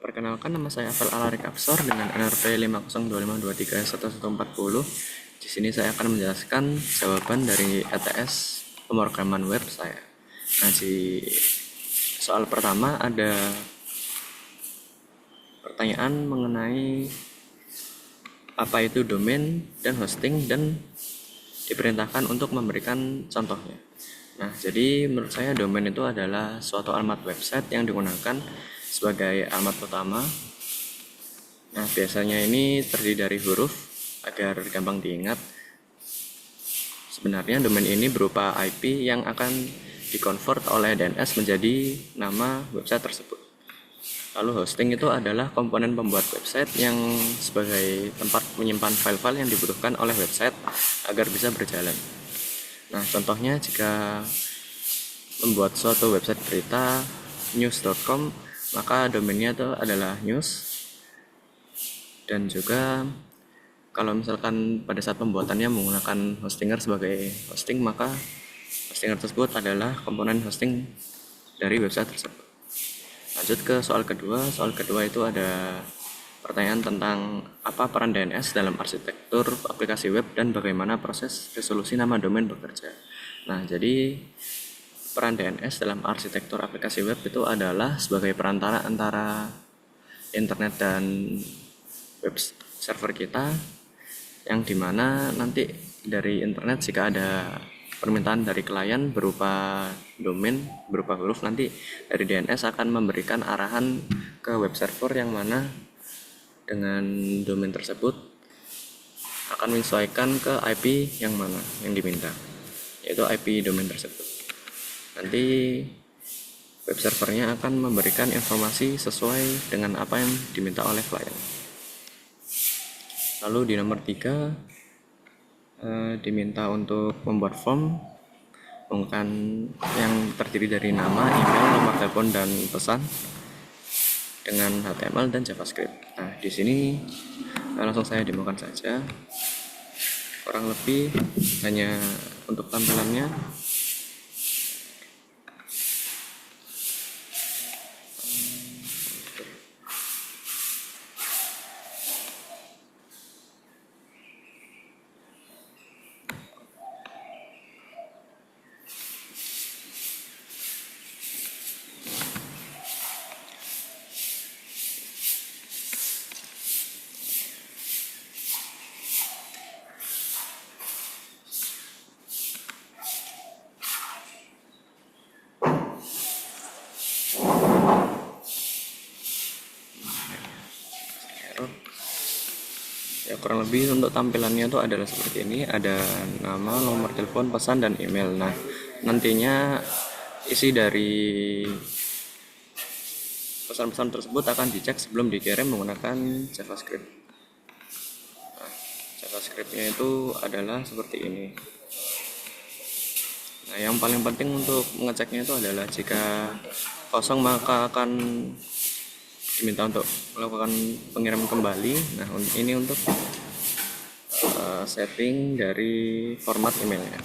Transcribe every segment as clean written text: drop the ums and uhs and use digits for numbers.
Perkenalkan, nama saya Afel Alarik Absor dengan NRP 5025231140. Di sini saya akan menjelaskan jawaban dari ETS pemrograman web saya. Nah, di soal pertama ada pertanyaan mengenai apa itu domain dan hosting dan diperintahkan untuk memberikan contohnya. Nah, jadi menurut saya domain itu adalah suatu alamat website yang digunakan sebagai alamat utama. Nah, biasanya ini terdiri dari huruf agar gampang diingat. Sebenarnya domain ini berupa IP yang akan dikonvert oleh DNS menjadi nama website tersebut. Lalu hosting itu adalah komponen pembuat website yang sebagai tempat menyimpan file-file yang dibutuhkan oleh website agar bisa berjalan. Nah, contohnya jika membuat suatu website berita news.com, maka domainnya itu adalah news. Dan juga kalau misalkan pada saat pembuatannya menggunakan hostinger sebagai hosting, maka hostinger tersebut adalah komponen hosting dari website tersebut. Lanjut ke soal kedua. Soal kedua itu ada pertanyaan tentang apa peran DNS dalam arsitektur aplikasi web dan bagaimana proses resolusi nama domain bekerja. Nah, jadi peran DNS dalam arsitektur aplikasi web itu adalah sebagai perantara antara internet dan web server kita, yang dimana nanti dari internet jika ada permintaan dari klien berupa domain, berupa huruf, nanti dari DNS akan memberikan arahan ke web server yang mana dengan domain tersebut akan menyesuaikan ke IP yang mana yang diminta, yaitu IP domain tersebut. Nanti web servernya akan memberikan informasi sesuai dengan apa yang diminta oleh klien. Lalu di nomor 3 diminta untuk membuat form menggunakan yang terdiri dari nama, email, nomor telepon, dan pesan dengan HTML dan JavaScript. Nah, di sini langsung saya demokan saja. Kurang lebih hanya untuk tampilannya. Ya, kurang lebih untuk tampilannya itu adalah seperti ini. Ada nama, nomor telepon, pesan, dan email. Nah, nantinya isi dari pesan-pesan tersebut akan dicek sebelum dikirim menggunakan JavaScript. Nah, JavaScriptnya itu adalah seperti ini. Nah, yang paling penting untuk mengeceknya itu adalah jika kosong maka akan diminta untuk melakukan pengiriman kembali. Nah, ini untuk setting dari format emailnya.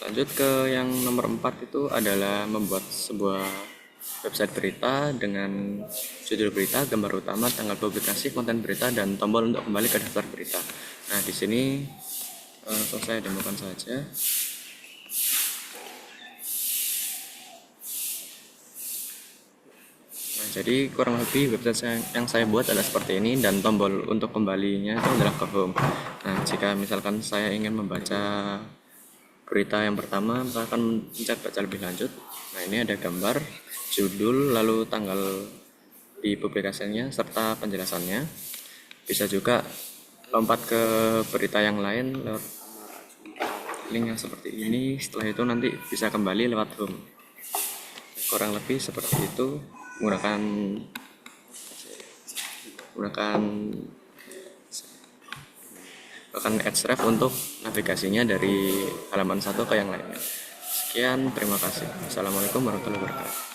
Lanjut ke yang nomor 4 itu adalah membuat sebuah website berita dengan judul berita, gambar utama, tanggal publikasi, konten berita, dan tombol untuk kembali ke daftar berita. Nah, di sini langsung saya demokan saja. Nah, jadi kurang lebih website yang saya buat adalah seperti ini, dan tombol untuk kembalinya itu adalah ke home. Nah, jika misalkan saya ingin membaca berita yang pertama, maka akan mencet baca lebih lanjut. Nah, ini ada gambar, judul, lalu tanggal dipublikasinya serta penjelasannya. Bisa juga lompat ke berita yang lain lewat link yang seperti ini. Setelah itu nanti bisa kembali lewat home. Kurang lebih seperti itu, menggunakan Ahrefs untuk navigasinya dari halaman satu ke yang lainnya. Sekian, terima kasih. Assalamualaikum warahmatullahi wabarakatuh.